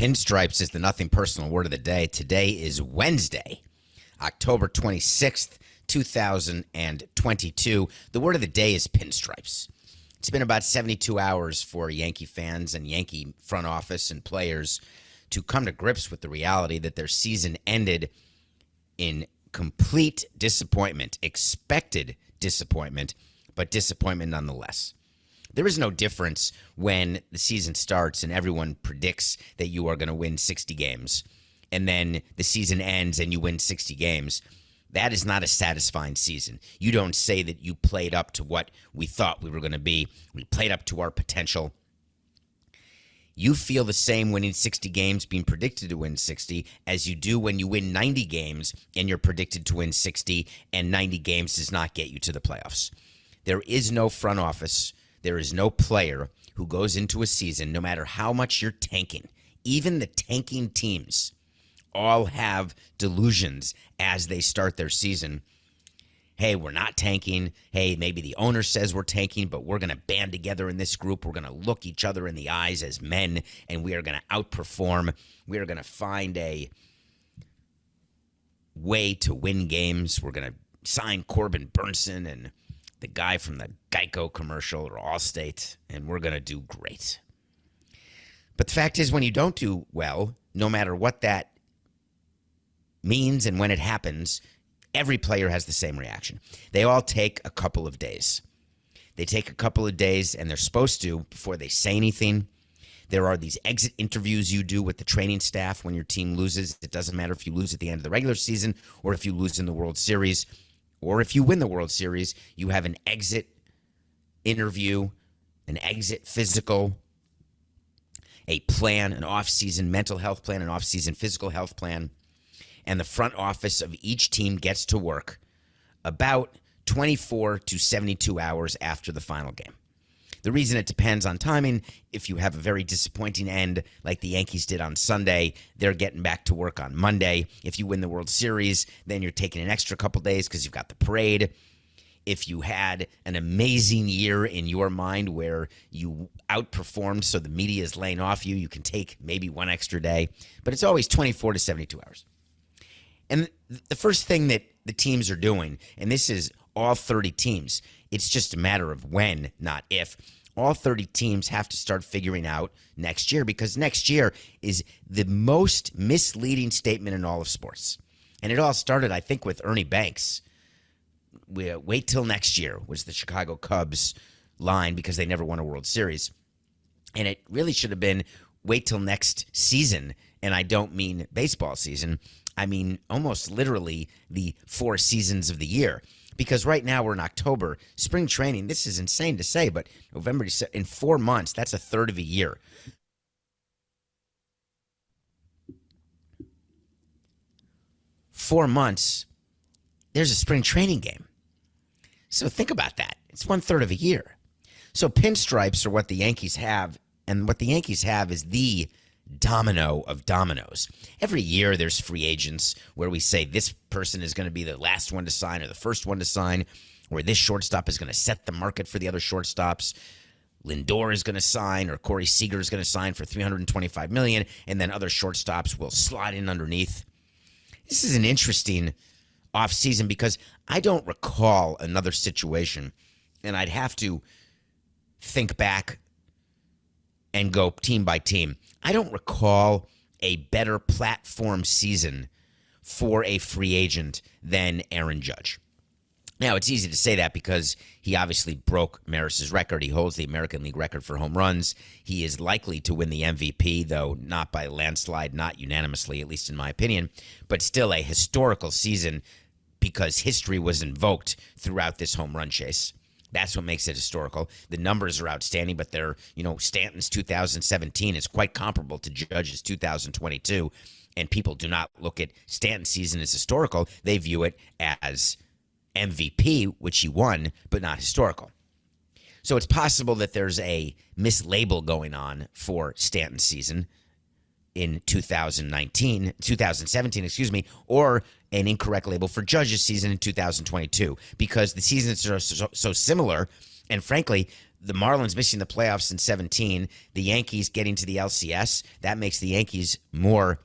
Pinstripes is the nothing personal word of the day. Today is Wednesday, October 26th, 2022. The word of the day is pinstripes. It's been about 72 hours for Yankee fans and Yankee front office and players to come to grips with the reality that their season ended in complete disappointment, expected disappointment, but disappointment nonetheless. There is no difference when the season starts and everyone predicts that you are going to win 60 games, and then the season ends and you win 60 games. That is not a satisfying season. You don't say that you played up to what we thought we were going to be. We played up to our potential. You feel the same winning 60 games, being predicted to win 60, as you do when you win 90 games and you're predicted to win 60, and 90 games does not get you to the playoffs. There is no front office. There is no player who goes into a season, no matter how much you're tanking. Even the tanking teams all have delusions as they start their season. Hey, we're not tanking. Hey, maybe the owner says we're tanking, but we're going to band together in this group. We're going to look each other in the eyes as men, and we are going to outperform. We are going to find a way to win games. We're going to sign Corbin Burnson and the guy from the Geico commercial or Allstate, and we're going to do great. But the fact is, when you don't do well, no matter what that means and when it happens, every player has the same reaction. They all take a couple of days. They take a couple of days, and they're supposed to, before they say anything. There are these exit interviews you do with the training staff when your team loses. It doesn't matter if you lose at the end of the regular season or if you lose in the World Series. Or if you win the World Series, you have an exit interview, an exit physical, a plan, an offseason mental health plan, an offseason physical health plan. And the front office of each team gets to work about 24 to 72 hours after the final game. The reason it depends on timing, if you have a very disappointing end like the Yankees did on Sunday, they're getting back to work on Monday. If you win the World Series, then you're taking an extra couple days because you've got the parade. If you had an amazing year in your mind where you outperformed so the media is laying off you, you can take maybe one extra day. But it's always 24 to 72 hours. And the first thing that the teams are doing, and this is all 30 teams, it's just a matter of when, not if. All 30 teams have to start figuring out next year, because next year is the most misleading statement in all of sports. And it all started, I think, with Ernie Banks. Wait till next year was the Chicago Cubs line because they never won a World Series. And it really should have been wait till next season. And I don't mean baseball season. I mean almost literally the 4 seasons of the year. Because right now we're in October. Spring training, this is insane to say, but November, December, in 4 months, that's a third of a year. Four months, there's a spring training game. So think about that. It's 1/3 of a year. So pinstripes are what the Yankees have, and what the Yankees have is the domino of dominoes. Every year there's free agents where we say this person is going to be the last one to sign or the first one to sign, or this shortstop is going to set the market for the other shortstops. Lindor is going to sign, or Corey Seager is going to sign for $325 million, and then other shortstops will slide in underneath. This is an interesting offseason because I don't recall another situation, and I'd have to think back and go team by team. I don't recall a better platform season for a free agent than Aaron Judge. Now, it's easy to say that because he obviously broke Maris's record. He holds the American League record for home runs. He is likely to win the MVP, though not by a landslide, not unanimously, at least in my opinion, but still a historical season because history was invoked throughout this home run chase. That's what makes it historical. The numbers are outstanding, but they're, Stanton's 2017 is quite comparable to Judge's 2022. And people do not look at Stanton's season as historical. They view it as MVP, which he won, but not historical. So it's possible that there's a mislabel going on for Stanton's season in 2017, or an incorrect label for Judge's season in 2022, because the seasons are so similar, and frankly, the Marlins missing the playoffs in 17, the Yankees getting to the LCS, that makes the Yankees more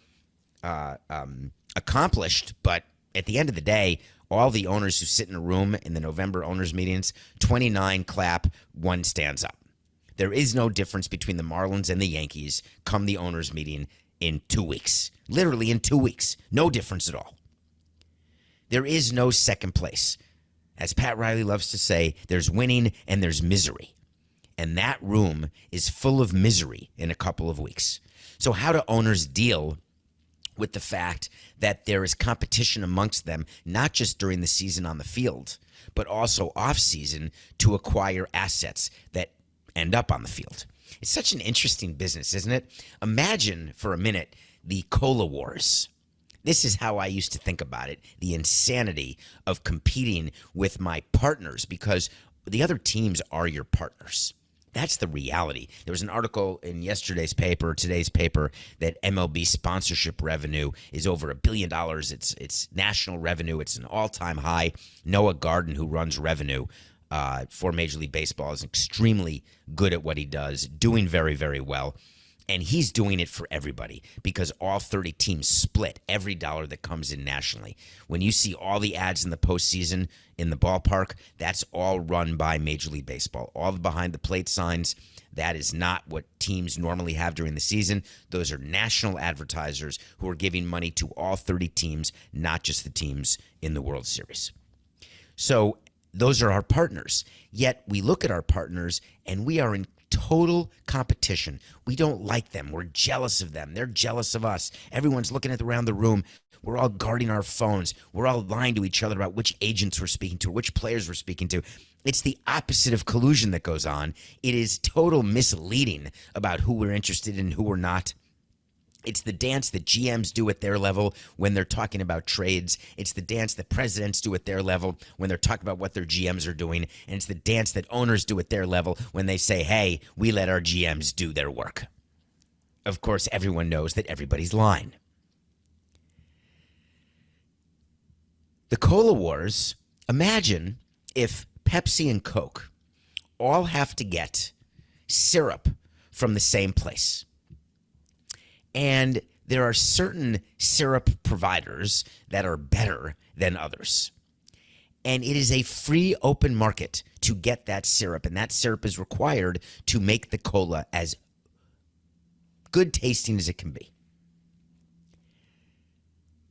accomplished. But at the end of the day, all the owners who sit in a room in the November owners meetings, 29 clap, 1 stands up. There is no difference between the Marlins and the Yankees come the owners meeting in 2 weeks. Literally in 2 weeks. No difference at all. There is no second place. As Pat Riley loves to say, there's winning and there's misery. And that room is full of misery in a couple of weeks. So how do owners deal with the fact that there is competition amongst them, not just during the season on the field, but also off-season to acquire assets that end up on the field? It's such an interesting business, isn't it? Imagine for a minute the cola wars. This is how I used to think about it, the insanity of competing with my partners, because the other teams are your partners. That's the reality. There was an article in yesterday's paper, today's paper, that MLB sponsorship revenue is over $1 billion. It's national revenue. It's an all-time high. Noah Garden, who runs revenue for Major League Baseball, is extremely good at what he does, doing very, very well. And he's doing it for everybody because all 30 teams split every dollar that comes in nationally. When you see all the ads in the postseason in the ballpark, that's all run by Major League Baseball. All the behind the plate signs, that is not what teams normally have during the season. Those are national advertisers who are giving money to all 30 teams, not just the teams in the World Series. So those are our partners. Yet we look at our partners and we are in total competition. We don't like them. We're jealous of them. They're jealous of us. Everyone's looking around the room. We're all guarding our phones. We're all lying to each other about which agents we're speaking to, or which players we're speaking to. It's the opposite of collusion that goes on. It is total misleading about who we're interested in and who we're not. It's the dance that GMs do at their level when they're talking about trades. It's the dance that presidents do at their level when they're talking about what their GMs are doing. And it's the dance that owners do at their level when they say, hey, we let our GMs do their work. Of course, everyone knows that everybody's lying. The Cola Wars, imagine if Pepsi and Coke all have to get syrup from the same place. And there are certain syrup providers that are better than others. And it is a free open market to get that syrup. And that syrup is required to make the cola as good tasting as it can be.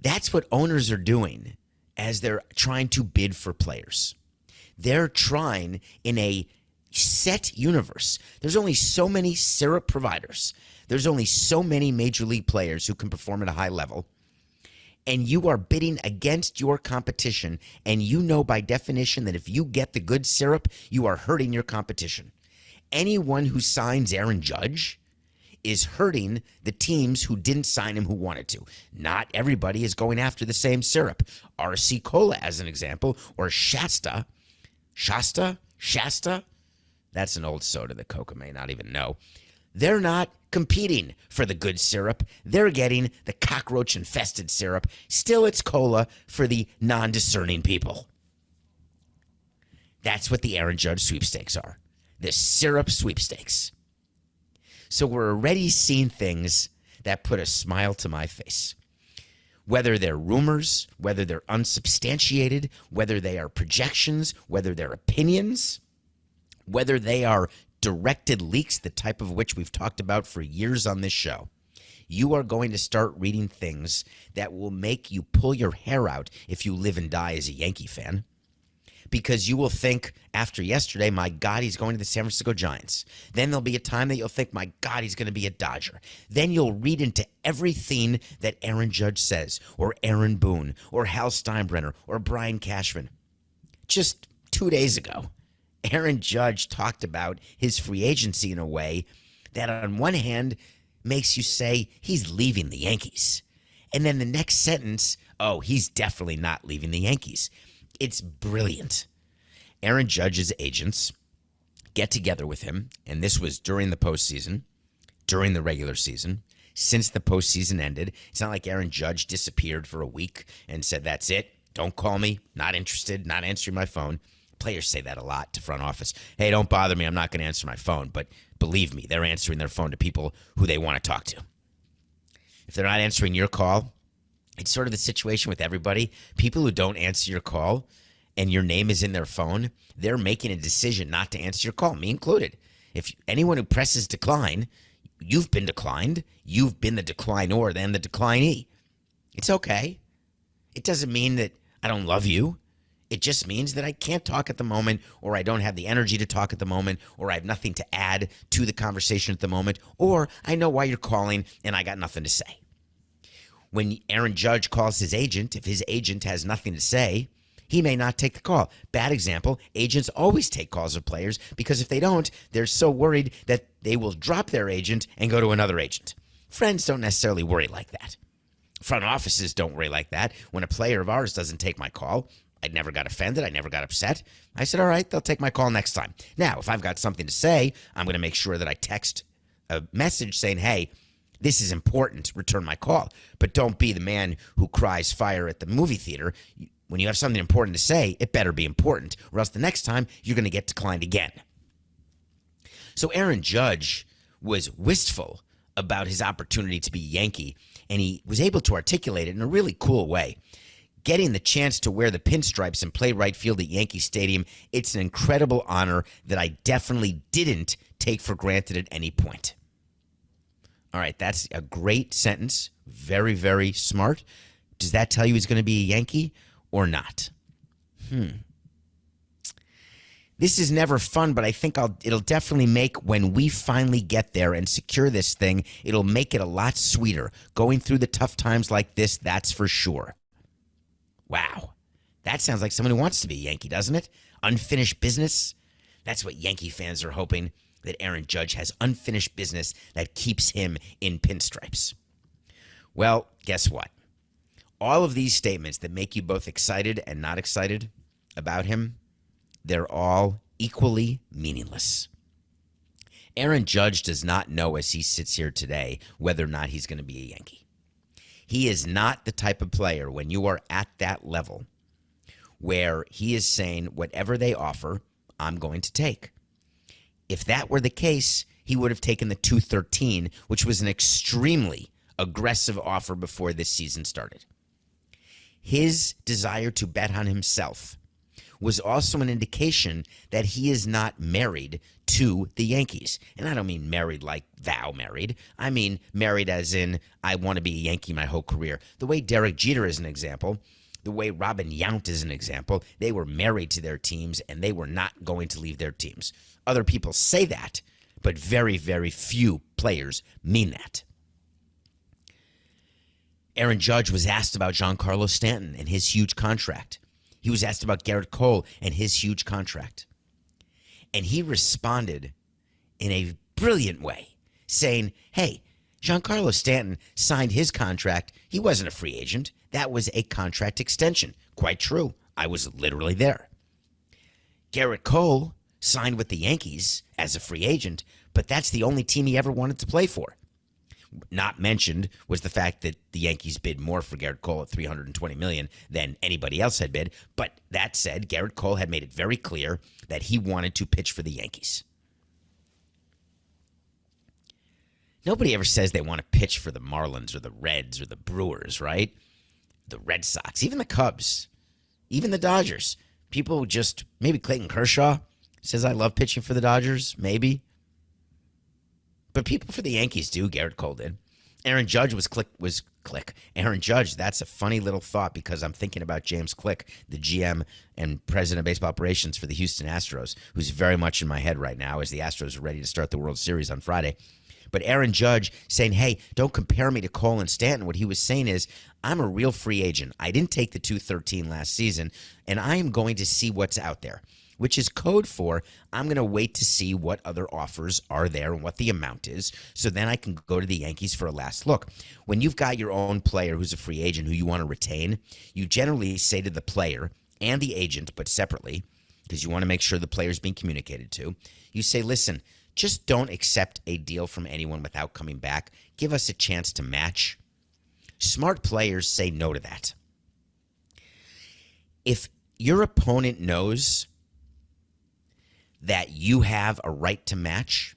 That's what owners are doing as they're trying to bid for players. They're trying in a set universe. There's only so many syrup providers. There's only so many major league players who can perform at a high level. And you are bidding against your competition. And you know by definition that if you get the good syrup, you are hurting your competition. Anyone who signs Aaron Judge is hurting the teams who didn't sign him who wanted to. Not everybody is going after the same syrup. RC Cola, as an example, or Shasta. That's an old soda that Coca may not even know. They're not competing for the good syrup. They're getting the cockroach-infested syrup. Still, it's cola for the non-discerning people. That's what the Aaron Judge sweepstakes are. The syrup sweepstakes. So we're already seeing things that put a smile to my face. Whether they're rumors, whether they're unsubstantiated, whether they are projections, whether they're opinions, whether they are directed leaks, the type of which we've talked about for years on this show, you are going to start reading things that will make you pull your hair out if you live and die as a Yankee fan. Because you will think after yesterday, my God, he's going to the San Francisco Giants. Then there'll be a time that you'll think, my God, he's going to be a Dodger. Then you'll read into everything that Aaron Judge says, or Aaron Boone, or Hal Steinbrenner, or Brian Cashman. Just 2 days ago, Aaron Judge talked about his free agency in a way that on one hand makes you say he's leaving the Yankees. And then the next sentence, oh, he's definitely not leaving the Yankees. It's brilliant. Aaron Judge's agents get together with him, and this was during the postseason, during the regular season, since the postseason ended. It's not like Aaron Judge disappeared for a week and said, that's it, don't call me, not interested, not answering my phone. Players say that a lot to front office. Hey, don't bother me. I'm not going to answer my phone. But believe me, they're answering their phone to people who they want to talk to. If they're not answering your call, it's sort of the situation with everybody. People who don't answer your call and your name is in their phone, they're making a decision not to answer your call, me included. If anyone who presses decline, you've been declined. You've been the decliner, then the declinee. It's okay. It doesn't mean that I don't love you. It just means that I can't talk at the moment, or I don't have the energy to talk at the moment, or I have nothing to add to the conversation at the moment, or I know why you're calling and I got nothing to say. When Aaron Judge calls his agent, if his agent has nothing to say, he may not take the call. Bad example, agents always take calls of players because if they don't, they're so worried that they will drop their agent and go to another agent. Friends don't necessarily worry like that. Front offices don't worry like that. When a player of ours doesn't take my call, I never got offended. I never got upset. I said, all right, they'll take my call next time. Now, if I've got something to say, I'm going to make sure that I text a message saying, hey, this is important. Return my call. But don't be the man who cries fire at the movie theater. When you have something important to say, it better be important, or else the next time you're going to get declined again. So Aaron Judge was wistful about his opportunity to be Yankee, and he was able to articulate it in a really cool way. Getting the chance to wear the pinstripes and play right field at Yankee Stadium, it's an incredible honor that I definitely didn't take for granted at any point. All right, that's a great sentence. Very, very smart. Does that tell you he's going to be a Yankee or not? This is never fun, but I think it'll definitely make, when we finally get there and secure this thing, it'll make it a lot sweeter. Going through the tough times like this, that's for sure. Wow. That sounds like someone who wants to be a Yankee, doesn't it? Unfinished business? That's what Yankee fans are hoping, that Aaron Judge has unfinished business that keeps him in pinstripes. Well, guess what? All of these statements that make you both excited and not excited about him, they're all equally meaningless. Aaron Judge does not know, as he sits here today, whether or not he's going to be a Yankee. He is not the type of player, when you are at that level, where he is saying, whatever they offer, I'm going to take. If that were the case, he would have taken the 213, which was an extremely aggressive offer before this season started. His desire to bet on himself was also an indication that he is not married to the Yankees. And I don't mean married like vow married. I mean married as in, I want to be a Yankee my whole career. The way Derek Jeter is an example, the way Robin Yount is an example, they were married to their teams and they were not going to leave their teams. Other people say that, but very, very few players mean that. Aaron Judge was asked about Giancarlo Stanton and his huge contract. He was asked about Garrett Cole and his huge contract. And he responded in a brilliant way, saying, hey, Giancarlo Stanton signed his contract. He wasn't a free agent. That was a contract extension. Quite true. I was literally there. Garrett Cole signed with the Yankees as a free agent, but that's the only team he ever wanted to play for. Not mentioned was the fact that the Yankees bid more for Garrett Cole at $320 million than anybody else had bid. But that said, Garrett Cole had made it very clear that he wanted to pitch for the Yankees. Nobody ever says they want to pitch for the Marlins or the Reds or the Brewers, right? The Red Sox, even the Cubs, even the Dodgers. People just, maybe Clayton Kershaw says, I love pitching for the Dodgers, maybe. But people for the Yankees do. Garrett Cole did. Aaron Judge was click. Aaron Judge, that's a funny little thought because I'm thinking about James Click, the GM and president of baseball operations for the Houston Astros, who's very much in my head right now as the Astros are ready to start the World Series on Friday. But Aaron Judge saying, hey, don't compare me to Cole and Stanton. What he was saying is, I'm a real free agent. I didn't take the 213 last season, and I am going to see what's out there, which is code for I'm going to wait to see what other offers are there and what the amount is, so then I can go to the Yankees for a last look. When you've got your own player who's a free agent who you want to retain, you generally say to the player and the agent, but separately, because you want to make sure the player's being communicated to, you say, listen, just don't accept a deal from anyone without coming back. Give us a chance to match. Smart players say no to that. If your opponent knows that you have a right to match,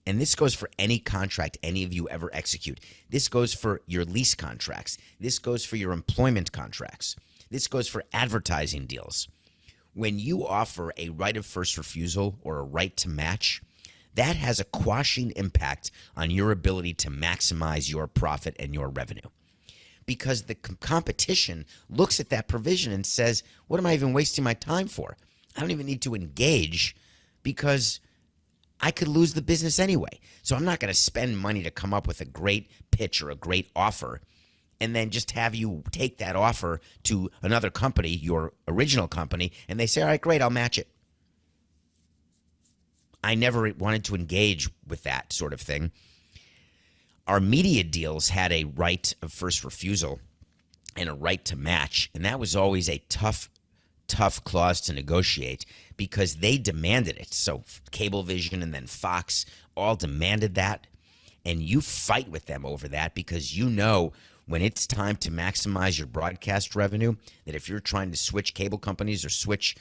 and this goes for any contract any of you ever execute. This goes for your lease contracts. This goes for your employment contracts. This goes for advertising deals. When you offer a right of first refusal or a right to match, that has a quashing impact on your ability to maximize your profit and your revenue. Because the competition looks at that provision and says, what am I even wasting my time for? I don't even need to engage because I could lose the business anyway. So I'm not going to spend money to come up with a great pitch or a great offer and then just have you take that offer to another company, your original company, and they say, all right, great, I'll match it. I never wanted to engage with that sort of thing. Our media deals had a right of first refusal and a right to match, and that was always a tough clause to negotiate because they demanded it. So Cablevision and then Fox all demanded that, and you fight with them over that because you know when it's time to maximize your broadcast revenue, that if you're trying to switch cable companies or switch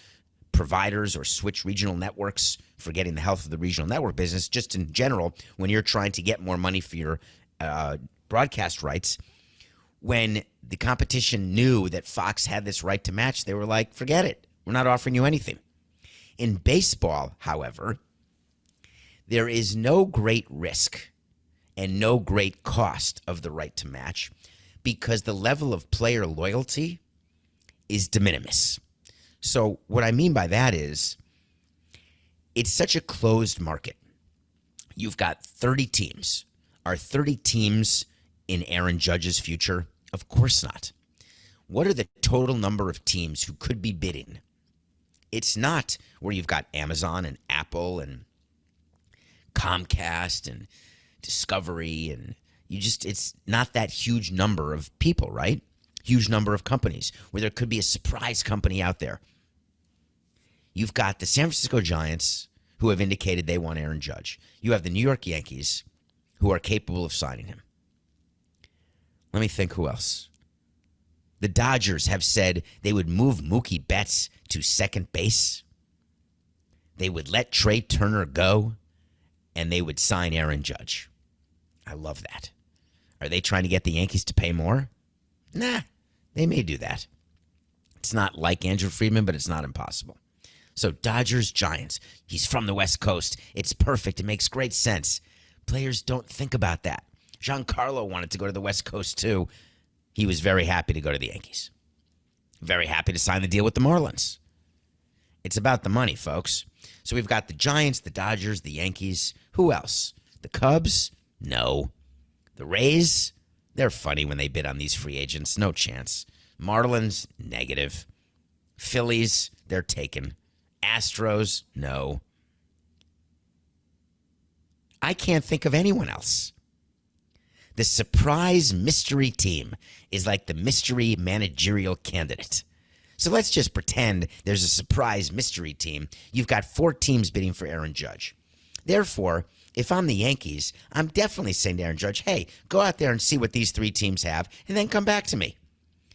providers or switch regional networks, forgetting the health of the regional network business, just in general, when you're trying to get more money for your broadcast rights, when the competition knew that Fox had this right to match, they were like, forget it. We're not offering you anything. In baseball, however, there is no great risk and no great cost of the right to match because the level of player loyalty is de minimis. So what I mean by that is it's such a closed market. You've got 30 teams. Are 30 teams in Aaron Judge's future? Of course not. What are the total number of teams who could be bidding? It's not where you've got Amazon and Apple and Comcast and Discovery and it's not that huge number of people, right? Huge number of companies where there could be a surprise company out there. You've got the San Francisco Giants who have indicated they want Aaron Judge. You have the New York Yankees who are capable of signing him. Let me think who else. The Dodgers have said they would move Mookie Betts to second base. They would let Trey Turner go, and they would sign Aaron Judge. I love that. Are they trying to get the Yankees to pay more? Nah, they may do that. It's not like Andrew Friedman, but it's not impossible. So Dodgers, Giants. He's from the West Coast. It's perfect. It makes great sense. Players don't think about that. Giancarlo wanted to go to the West Coast too. He was very happy to go to the Yankees. Very happy to sign the deal with the Marlins. It's about the money, folks. So we've got the Giants, the Dodgers, the Yankees. Who else? The Cubs? No. The Rays? They're funny when they bid on these free agents. No chance. Marlins? Negative. Phillies? They're taken. Astros? No. I can't think of anyone else. The surprise mystery team is like the mystery managerial candidate. So let's just pretend there's a surprise mystery team. You've got 4 teams bidding for Aaron Judge. Therefore, if I'm the Yankees, I'm definitely saying to Aaron Judge, hey, go out there and see what these 3 teams have and then come back to me.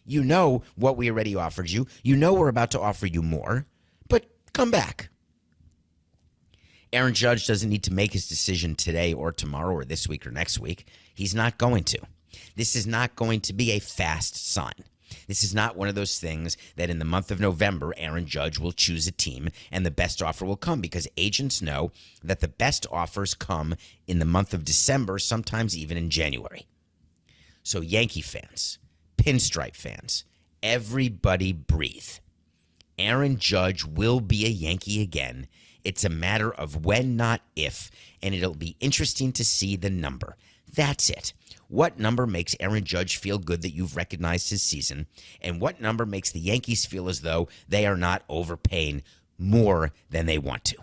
You know what we already offered you. You know we're about to offer you more, but come back. Aaron Judge doesn't need to make his decision today or tomorrow or this week or next week. He's not going to. This is not going to be a fast sign. This is not one of those things that in the month of November, Aaron Judge will choose a team and the best offer will come because agents know that the best offers come in the month of December, sometimes even in January. So Yankee fans, pinstripe fans, everybody breathe. Aaron Judge will be a Yankee again. It's a matter of when, not if, and it'll be interesting to see the number. That's it. What number makes Aaron Judge feel good that you've recognized his season, and what number makes the Yankees feel as though they are not overpaying more than they want to?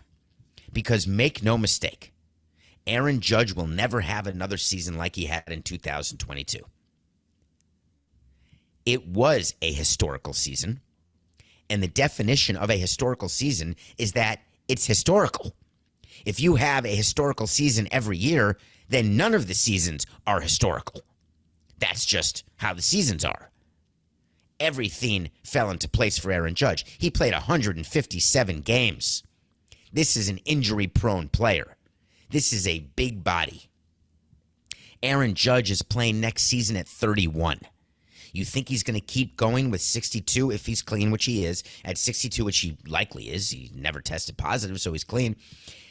Because make no mistake, Aaron Judge will never have another season like he had in 2022. It was a historical season, and the definition of a historical season is that it's historical. If you have a historical season every year, then none of the seasons are historical. That's just how the seasons are. Everything fell into place for Aaron Judge. He played 157 games. This is an injury-prone player. This is a big body. Aaron Judge is playing next season at 31. You think he's going to keep going with 62 if he's clean, which he is. At 62, which he likely is. He never tested positive, so he's clean.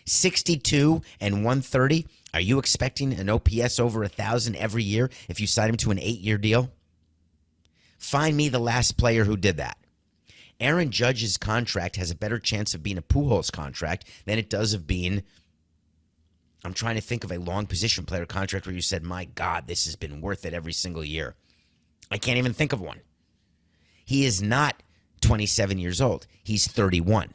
62 and 130. Are you expecting an OPS over 1,000 every year if you sign him to an 8-year deal? Find me the last player who did that. Aaron Judge's contract has a better chance of being a Pujols contract than it does of being, I'm trying to think of a long position player contract where you said, my God, this has been worth it every single year. I can't even think of one. He is not 27 years old. He's 31.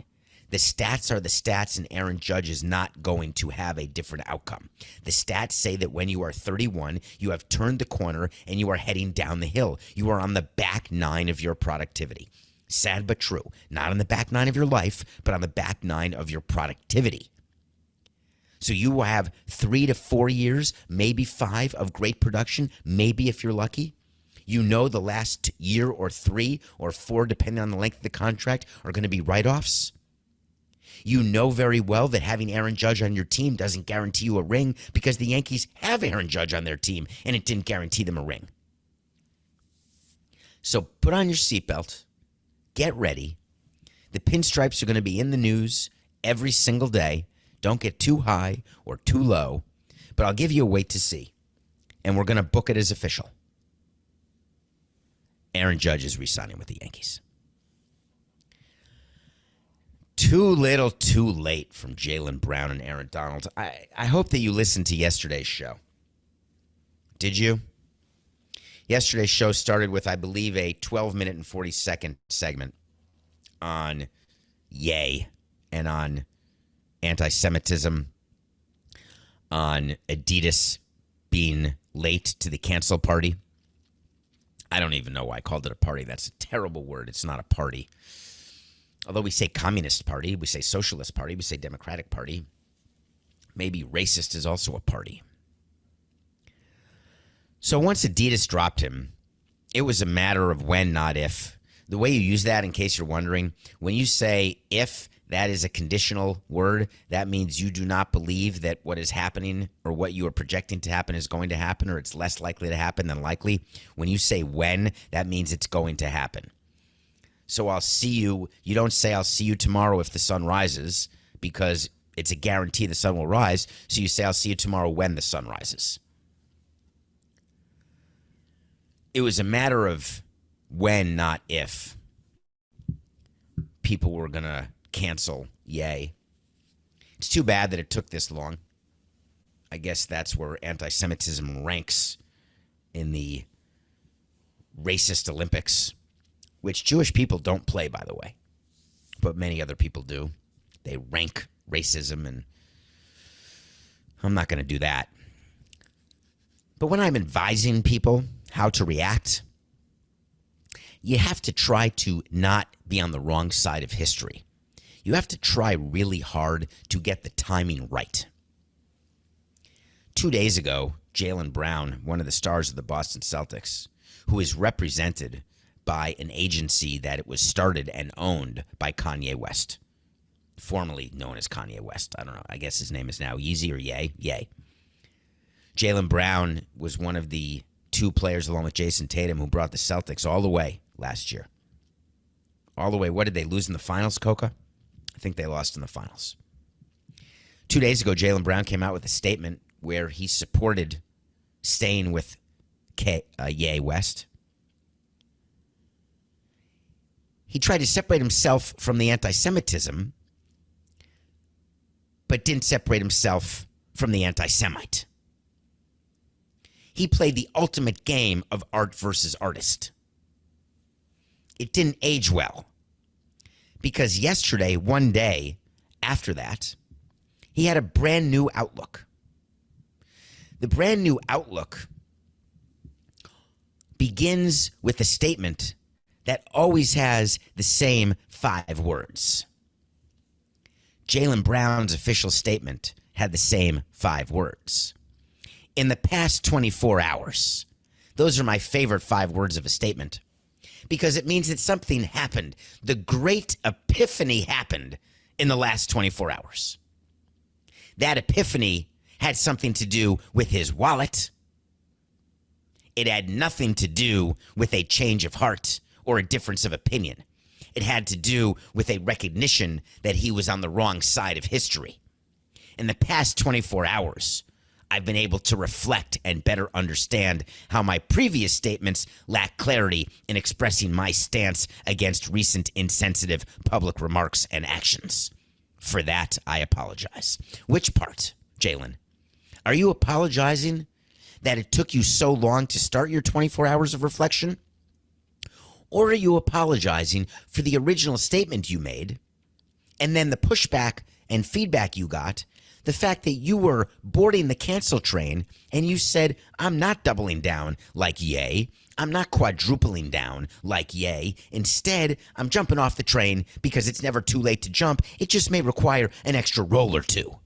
The stats are the stats, and Aaron Judge is not going to have a different outcome. The stats say that when you are 31, you have turned the corner and you are heading down the hill. You are on the back nine of your productivity. Sad but true. Not on the back nine of your life, but on the back nine of your productivity. So you will have 3 to 4 years, maybe 5 of great production, maybe if you're lucky. You know the last year or 3 or 4, depending on the length of the contract, are going to be write-offs. You know very well that having Aaron Judge on your team doesn't guarantee you a ring because the Yankees have Aaron Judge on their team, and it didn't guarantee them a ring. So put on your seatbelt. Get ready. The pinstripes are going to be in the news every single day. Don't get too high or too low, but I'll give you a wait to see, and we're going to book it as official. Aaron Judge is re-signing with the Yankees. Too little, too late from Jaylen Brown and Aaron Donald. I hope that you listened to yesterday's show. Did you? Yesterday's show started with, I believe, a 12-minute and 40-second segment on Ye and on anti-Semitism, on Adidas being late to the cancel party. I don't even know why I called it a party. That's a terrible word. It's not a party. Although we say Communist Party, we say Socialist Party, we say Democratic Party. Maybe racist is also a party. So once Adidas dropped him, it was a matter of when, not if. The way you use that, in case you're wondering, when you say if, that is a conditional word. That means you do not believe that what is happening or what you are projecting to happen is going to happen, or it's less likely to happen than likely. When you say when, that means it's going to happen. So I'll see you. You don't say I'll see you tomorrow if the sun rises, because it's a guarantee the sun will rise. So you say I'll see you tomorrow when the sun rises. It was a matter of when, not if, people were going to cancel Ye. It's too bad that it took this long. I guess that's where anti-Semitism ranks in the racist Olympics, which Jewish people don't play, by the way, but many other people do. They rank racism, and I'm not going to do that. But when I'm advising people how to react, you have to try to not be on the wrong side of history. You have to try really hard to get the timing right. 2 days ago, Jaylen Brown, one of the stars of the Boston Celtics, who is represented by an agency that it was started and owned by Kanye West, formerly known as Kanye West. I don't know. I guess his name is now Yeezy or Ye. Ye. Jaylen Brown was one of the 2 players, along with Jason Tatum, who brought the Celtics all the way last year. All the way. What did they lose in the finals, Coca? I think they lost in the finals. 2 days ago, Jaylen Brown came out with a statement where he supported staying with Ye West. He tried to separate himself from the anti-Semitism, but didn't separate himself from the anti-Semite. He played the ultimate game of art versus artist. It didn't age well, because yesterday, one day after that, he had a brand new outlook. The brand new outlook begins with a statement that always has the same 5 words. Jaylen Brown's official statement had the same 5 words. In the past 24 hours. Those are my favorite 5 words of a statement, because it means that something happened. The great epiphany happened in the last 24 hours. That epiphany had something to do with his wallet. It had nothing to do with a change of heart or a difference of opinion. It had to do with a recognition that he was on the wrong side of history. In the past 24 hours, I've been able to reflect and better understand how my previous statements lack clarity in expressing my stance against recent insensitive public remarks and actions. For that, I apologize. Which part, Jaylen? Are you apologizing that it took you so long to start your 24 hours of reflection? Or are you apologizing for the original statement you made and then the pushback and feedback you got, the fact that you were boarding the cancel train and you said, I'm not doubling down like Ye. I'm not quadrupling down like Ye. Instead, I'm jumping off the train because it's never too late to jump. It just may require an extra roll or two.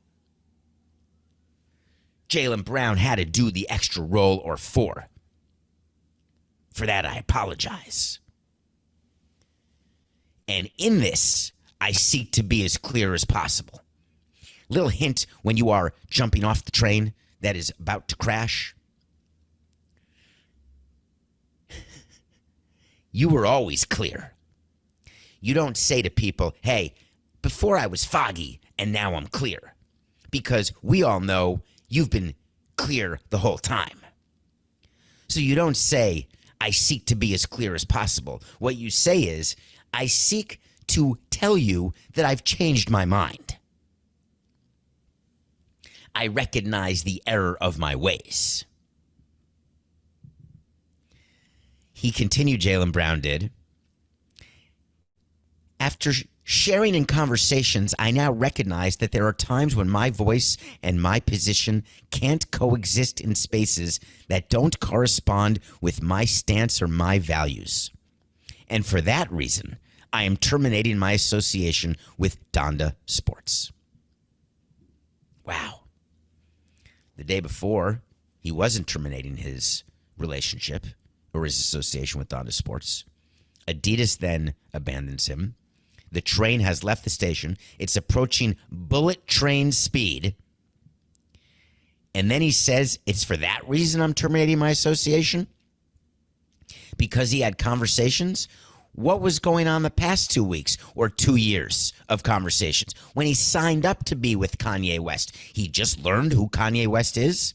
Jaylen Brown had to do the extra roll or four. For that, I apologize. And in this, I seek to be as clear as possible. Little hint when you are jumping off the train that is about to crash. You were always clear. You don't say to people, hey, before I was foggy and now I'm clear. Because we all know you've been clear the whole time. So you don't say, I seek to be as clear as possible. What you say is, I seek to tell you that I've changed my mind. I recognize the error of my ways. He continued, Jaylen Brown did. After sharing in conversations, I now recognize that there are times when my voice and my position can't coexist in spaces that don't correspond with my stance or my values. And for that reason, I am terminating my association with Donda Sports. Wow. The day before, he wasn't terminating his relationship or his association with Donda Sports. Adidas then abandons him. The train has left the station. It's approaching bullet train speed. And then he says, it's for that reason I'm terminating my association? Because he had conversations? What was going on the past 2 weeks or 2 years of conversations? When he signed up to be with Kanye West, he just learned who Kanye West is?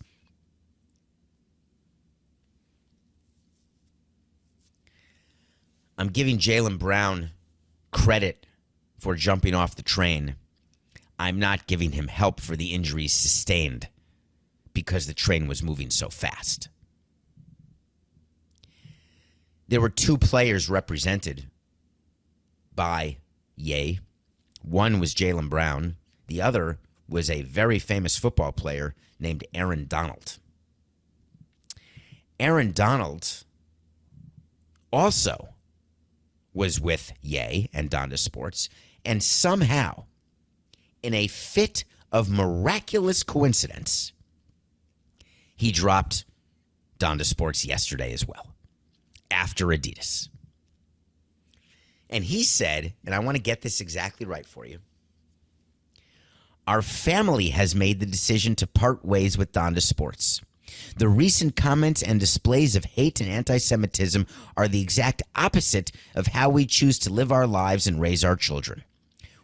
I'm giving Jaylen Brown credit for jumping off the train. I'm not giving him help for the injuries sustained because the train was moving so fast. There were two players represented by Ye. One was Jaylen Brown. The other was a very famous football player named Aaron Donald. Aaron Donald also was with Ye and Donda Sports, and somehow, in a fit of miraculous coincidence, he dropped Donda Sports yesterday as well, after Adidas. And he said, and I want to get this exactly right for you, our family has made the decision to part ways with Donda Sports. The recent comments and displays of hate and anti-Semitism are the exact opposite of how we choose to live our lives and raise our children.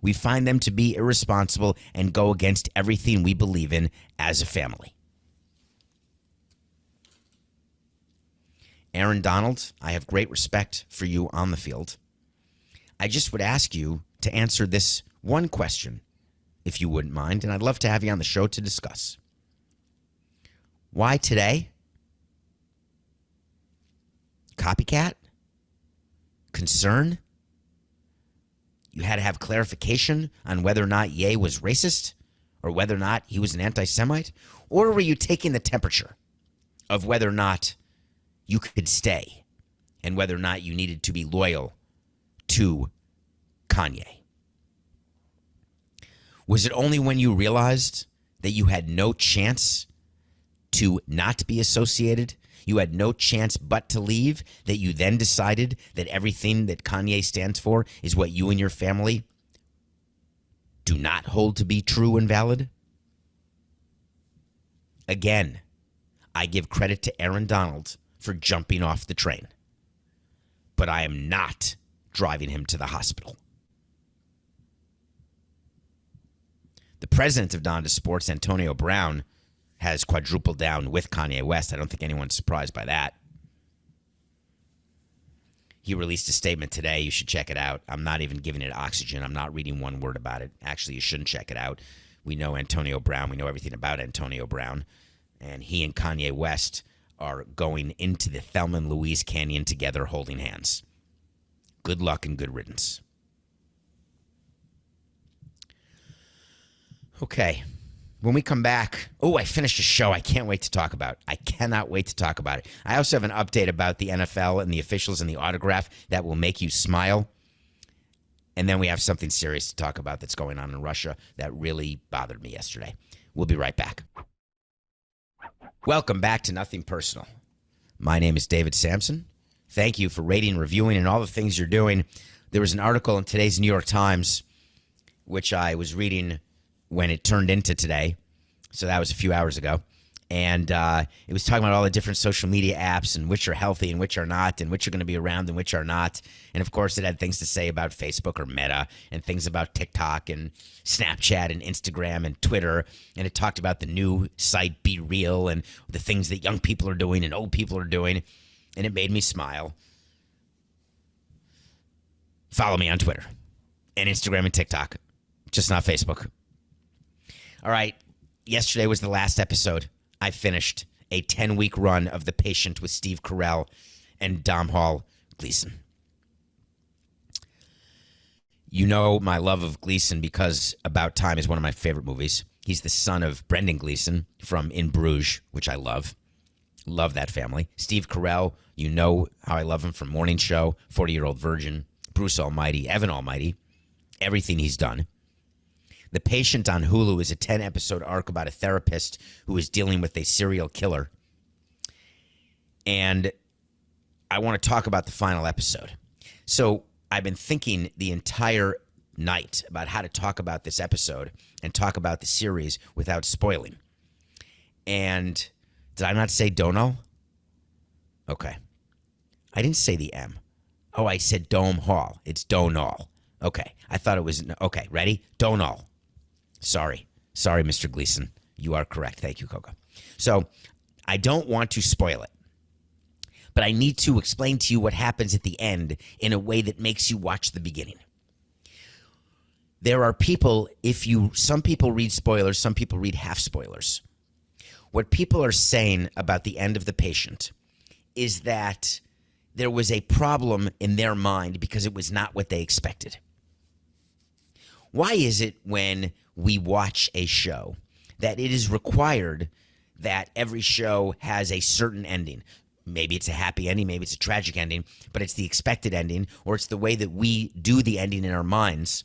We find them to be irresponsible and go against everything we believe in as a family. Aaron Donald, I have great respect for you on the field. I just would ask you to answer this one question, if you wouldn't mind, and I'd love to have you on the show to discuss. Why today? Copycat? Concern? You had to have clarification on whether or not Ye was racist or whether or not he was an anti-Semite? Or were you taking the temperature of whether or not you could stay and whether or not you needed to be loyal to Kanye? Was it only when you realized that you had no chance to not be associated, you had no chance but to leave, that you then decided that everything that Kanye stands for is what you and your family do not hold to be true and valid? Again, I give credit to Aaron Donald for jumping off the train, but I am not driving him to the hospital. The president of Donda Sports, Antonio Brown, has quadrupled down with Kanye West. I don't think anyone's surprised by that. He released a statement today. You should check it out. I'm not even giving it oxygen. I'm not reading one word about it. Actually, you shouldn't check it out. We know Antonio Brown. We know everything about Antonio Brown. And he and Kanye West are going into the Thelma and Louise Canyon together holding hands. Good luck and good riddance. Okay. When we come back, I finished a show I can't wait to talk about. I cannot wait to talk about it. I also have an update about the NFL and the officials and the autograph that will make you smile. And then we have something serious to talk about that's going on in Russia that really bothered me yesterday. We'll be right back. Welcome back to Nothing Personal. My name is David Samson. Thank you for rating, reviewing, and all the things you're doing. There was an article in today's New York Times, which I was reading when it turned into today. So that was a few hours ago. And it was talking about all the different social media apps and which are healthy and which are not and which are going to be around and which are not. And, of course, it had things to say about Facebook or Meta and things about TikTok and Snapchat and Instagram and Twitter. And it talked about the new site, Be Real, and the things that young people are doing and old people are doing. And it made me smile. Follow me on Twitter and Instagram and TikTok, just not Facebook. All right, yesterday was the last episode. I finished a 10-week run of The Patient with Steve Carell and Domhnall Gleeson. You know my love of Gleeson because About Time is one of my favorite movies. He's the son of Brendan Gleeson from In Bruges, which I love. Love that family. Steve Carell, you know how I love him from Morning Show, 40-Year-Old Virgin, Bruce Almighty, Evan Almighty, everything he's done. The Patient on Hulu is a 10-episode arc about a therapist who is dealing with a serial killer. And I want to talk about the final episode. So I've been thinking the entire night about how to talk about this episode and talk about the series without spoiling. And did I not say Donal? Okay. I didn't say the M. Oh, I said Domhnall. It's Donal. Okay. I thought it was... Okay, ready? Donal. Sorry, Mr. Gleeson. You are correct. Thank you, Coco. So I don't want to spoil it, but I need to explain to you what happens at the end in a way that makes you watch the beginning. There are people, some people read spoilers, some people read half spoilers. What people are saying about the end of The Patient is that there was a problem in their mind because it was not what they expected. Why is it when we watch a show that it is required that every show has a certain ending? Maybe it's a happy ending, maybe it's a tragic ending, but it's the expected ending, or it's the way that we do the ending in our minds.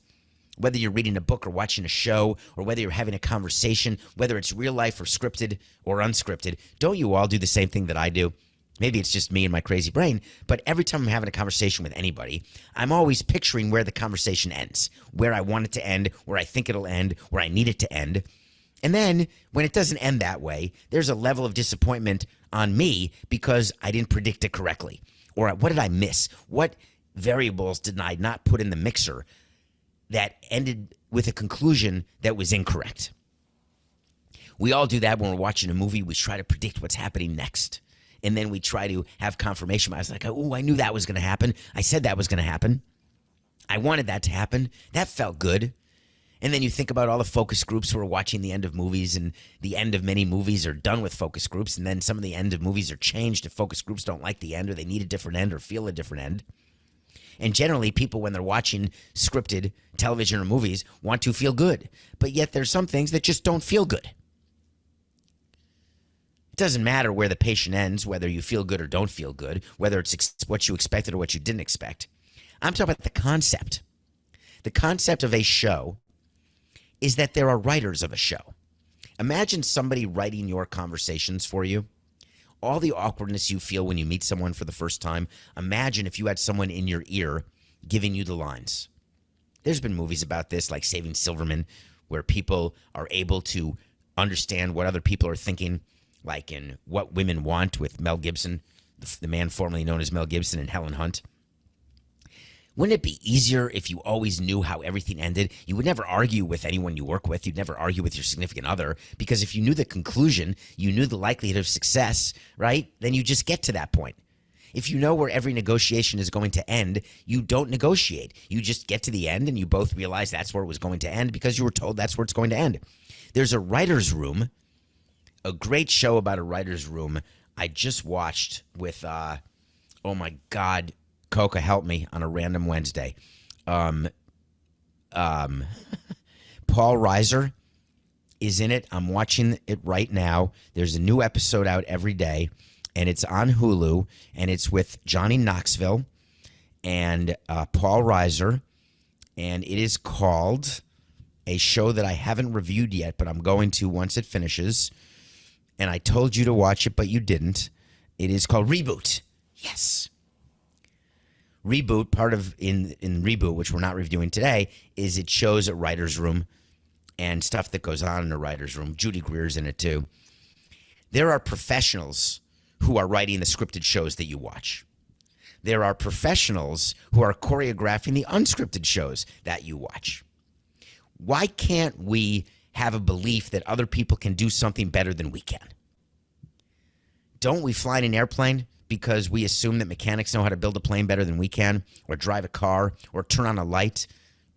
Whether you're reading a book or watching a show, or whether you're having a conversation, whether it's real life or scripted or unscripted, don't you all do the same thing that I do? Maybe it's just me and my crazy brain, but every time I'm having a conversation with anybody, I'm always picturing where the conversation ends, where I want it to end, where I think it'll end, where I need it to end. And then when it doesn't end that way, there's a level of disappointment on me because I didn't predict it correctly. Or what did I miss? What variables did I not put in the mixer that ended with a conclusion that was incorrect? We all do that when we're watching a movie. We try to predict what's happening next. And then we try to have confirmation. I was like, oh, I knew that was going to happen. I said that was going to happen. I wanted that to happen. That felt good. And then you think about all the focus groups who are watching the end of movies, and the end of many movies are done with focus groups. And then some of the end of movies are changed if focus groups don't like the end, or they need a different end or feel a different end. And generally, people, when they're watching scripted television or movies, want to feel good. But yet there's some things that just don't feel good. It doesn't matter where The Patient ends, whether you feel good or don't feel good, whether it's what you expected or what you didn't expect. I'm talking about the concept. The concept of a show is that there are writers of a show. Imagine somebody writing your conversations for you. All the awkwardness you feel when you meet someone for the first time. Imagine if you had someone in your ear giving you the lines. There's been movies about this, like Saving Silverman, where people are able to understand what other people are thinking, like in What Women Want with Mel Gibson, the man formerly known as Mel Gibson, and Helen Hunt. Wouldn't it be easier if you always knew how everything ended? You would never argue with anyone you work with. You'd never argue with your significant other, because if you knew the conclusion, you knew the likelihood of success, right? Then you just get to that point. If you know where every negotiation is going to end, you don't negotiate. You just get to the end and you both realize that's where it was going to end because you were told that's where it's going to end. There's a writer's room, a great show about a writer's room I just watched with, oh my God, Coca, help me, on a random Wednesday. Paul Reiser is in it. I'm watching it right now. There's a new episode out every day, and it's on Hulu, and it's with Johnny Knoxville and Paul Reiser, and it is called, a show that I haven't reviewed yet, but I'm going to once it finishes, and I told you to watch it, but you didn't. It is called Reboot. Yes. Reboot, part of in Reboot, which we're not reviewing today, is it shows a writer's room and stuff that goes on in a writer's room. Judy Greer's in it too. There are professionals who are writing the scripted shows that you watch. There are professionals who are choreographing the unscripted shows that you watch. Why can't we have a belief that other people can do something better than we can? Don't we fly in an airplane because we assume that mechanics know how to build a plane better than we can, or drive a car, or turn on a light?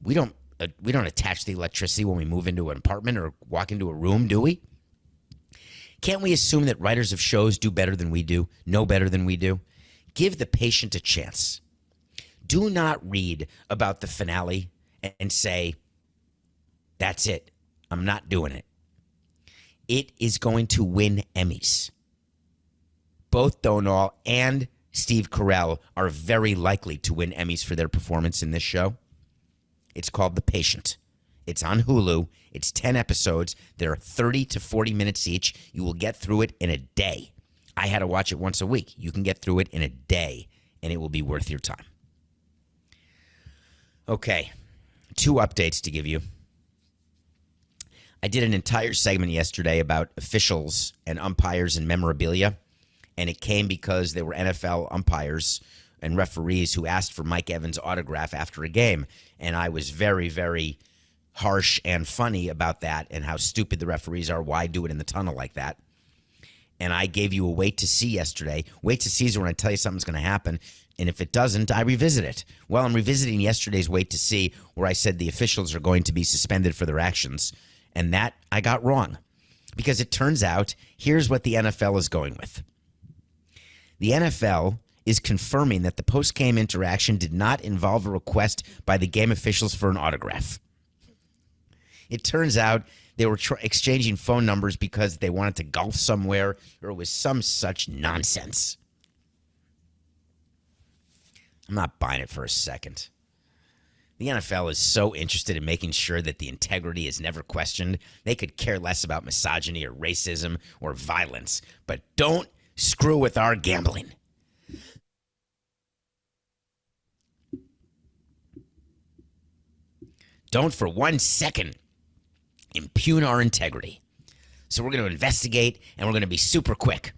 We don't attach the electricity when we move into an apartment or walk into a room, do we? Can't we assume that writers of shows do better than we do, know better than we do? Give the patient a chance. Do not read about the finale and say, that's it, I'm not doing it. It is going to win Emmys. Both Donal and Steve Carell are very likely to win Emmys for their performance in this show. It's called The Patient. It's on Hulu. It's 10 episodes. They're 30 to 40 minutes each. You will get through it in a day. I had to watch it once a week. You can get through it in a day, and it will be worth your time. Okay, 2 updates to give you. I did an entire segment yesterday about officials and umpires and memorabilia, and it came because there were NFL umpires and referees who asked for Mike Evans' autograph after a game, and I was very, very harsh and funny about that and how stupid the referees are. Why do it in the tunnel like that? And I gave you a wait to see yesterday. Wait to see is when I tell you something's going to happen, and if it doesn't, I revisit it. Well, I'm revisiting yesterday's wait to see where I said the officials are going to be suspended for their actions, and that I got wrong, because it turns out here's what the NFL is going with. The NFL is confirming that the post-game interaction did not involve a request by the game officials for an autograph. It turns out they were exchanging phone numbers because they wanted to golf somewhere, or it was some such nonsense. I'm not buying it for a second. The NFL is so interested in making sure that the integrity is never questioned. They could care less about misogyny or racism or violence, but don't screw with our gambling. Don't for 1 second impugn our integrity. So we're going to investigate, and we're going to be super quick.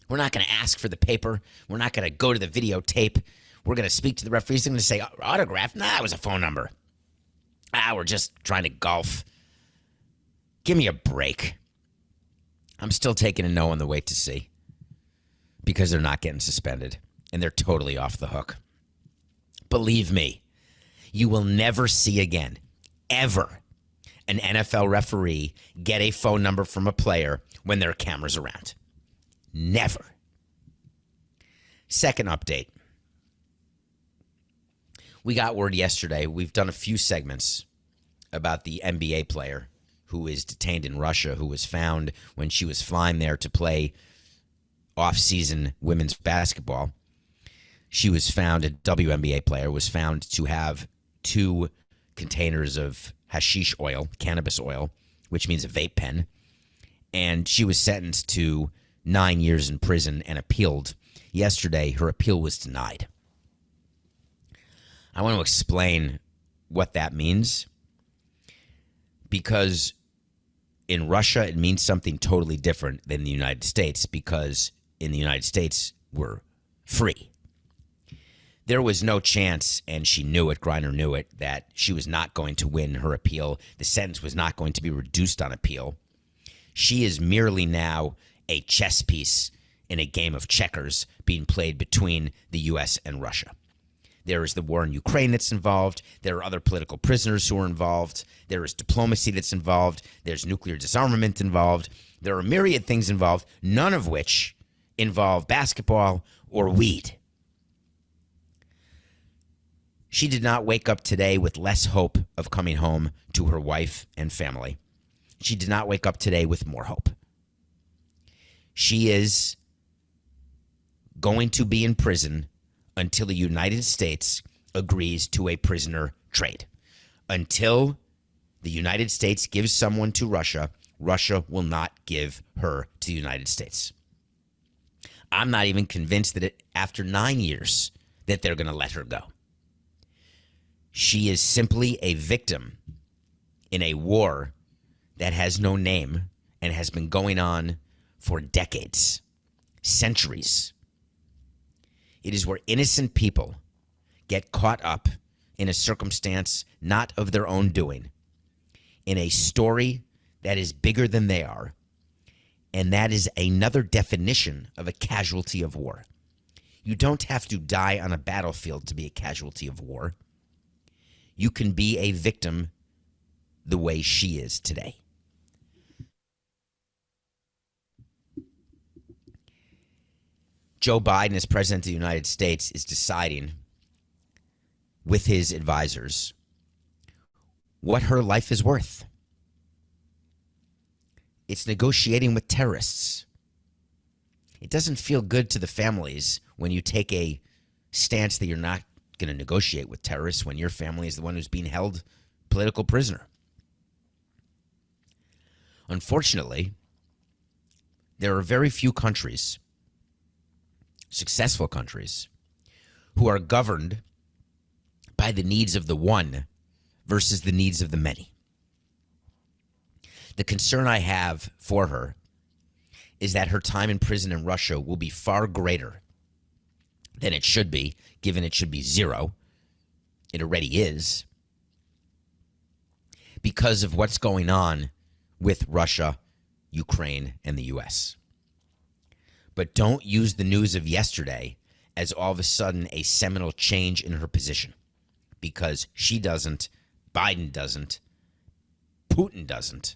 We're not going to ask for the paper. We're not going to go to the videotape. We're going to speak to the referees. They're going to say, autograph? Nah, it was a phone number. We're just trying to golf. Give me a break. I'm still taking a no on the wait to see, because they're not getting suspended, and they're totally off the hook. Believe me, you will never see again, ever, an NFL referee get a phone number from a player when there are cameras around. Never. Second update. We got word yesterday. We've done a few segments about the NBA player who is detained in Russia, who was found when she was flying there to play off-season women's basketball. She was found, a WNBA player, was found to have 2 containers of hashish oil, cannabis oil, which means a vape pen. And she was sentenced to 9 years in prison and appealed. Yesterday, her appeal was denied. I want to explain what that means, because in Russia, it means something totally different than the United States, because in the United States, we're free. There was no chance, and she knew it, Griner knew it, that she was not going to win her appeal. The sentence was not going to be reduced on appeal. She is merely now a chess piece in a game of checkers being played between the U.S. and Russia. There is the war in Ukraine that's involved. There are other political prisoners who are involved. There is diplomacy that's involved. There's nuclear disarmament involved. There are myriad things involved, none of which involve basketball or weed. She did not wake up today with less hope of coming home to her wife and family. She did not wake up today with more hope. She is going to be in prison until the United States agrees to a prisoner trade. Until the United States gives someone to Russia, Russia will not give her to the United States. I'm not even convinced that after 9 years that they're going to let her go. She is simply a victim in a war that has no name and has been going on for decades, centuries. It is where innocent people get caught up in a circumstance not of their own doing, in a story that is bigger than they are, and that is another definition of a casualty of war. You don't have to die on a battlefield to be a casualty of war. You can be a victim the way she is today. Joe Biden, as president of the United States, is deciding with his advisors what her life is worth. It's negotiating with terrorists. It doesn't feel good to the families when you take a stance that you're not going to negotiate with terrorists when your family is the one who's being held political prisoner. Unfortunately, there are very few countries, successful countries, who are governed by the needs of the one versus the needs of the many. The concern I have for her is that her time in prison in Russia will be far greater than it should be, given it should be zero. It already is, because of what's going on with Russia, Ukraine, and the U.S. But don't use the news of yesterday as all of a sudden a seminal change in her position, because she doesn't, Biden doesn't, Putin doesn't,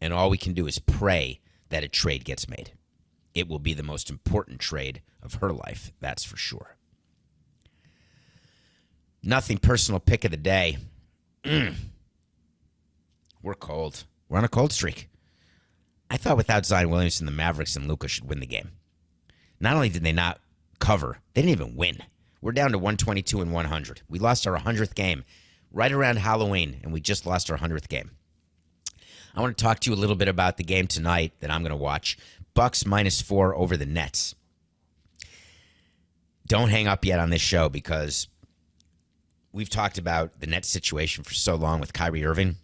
and all we can do is pray that a trade gets made. It will be the most important trade of her life, that's for sure. Nothing personal pick of the day. We're cold. We're on a cold streak. I thought without Zion Williamson, the Mavericks and Luka should win the game. Not only did they not cover, they didn't even win. We're down to 122 and 100. We lost our 100th game right around Halloween, and we just lost our 100th game. I want to talk to you a little bit about the game tonight that I'm going to watch. Bucks -4 over the Nets. Don't hang up yet on this show, because we've talked about the Nets situation for so long with Kyrie Irving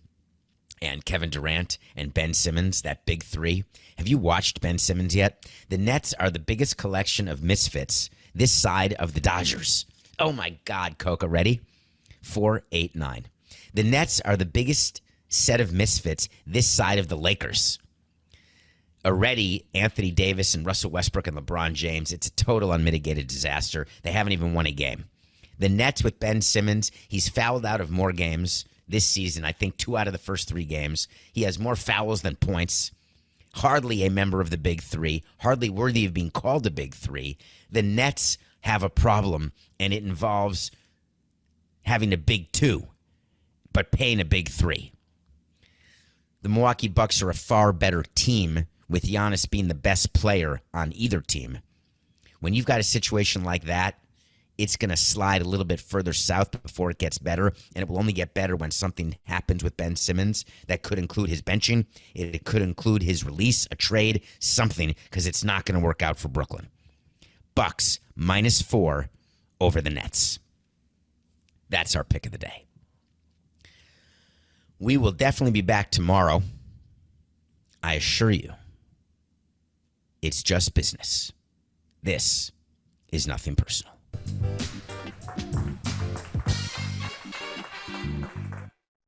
and Kevin Durant and Ben Simmons, that big three. Have you watched Ben Simmons yet? The Nets are the biggest collection of misfits this side of the Dodgers. Oh my God, Coca, ready? 4, 8, 9. The Nets are the biggest set of misfits this side of the Lakers. Already, Anthony Davis and Russell Westbrook and LeBron James, it's a total unmitigated disaster. They haven't even won a game. The Nets with Ben Simmons, he's fouled out of more games this season. I think 2 out of the first 3 games. He has more fouls than points. Hardly a member of the big three. Hardly worthy of being called a big three. The Nets have a problem, and it involves having a big 2, but paying a big 3. The Milwaukee Bucks are a far better team, with Giannis being the best player on either team. When you've got a situation like that, it's going to slide a little bit further south before it gets better, and it will only get better when something happens with Ben Simmons. That could include his benching. It could include his release, a trade, something, because it's not going to work out for Brooklyn. Bucks -4 over the Nets. That's our pick of the day. We will definitely be back tomorrow. I assure you, it's just business. This is nothing personal.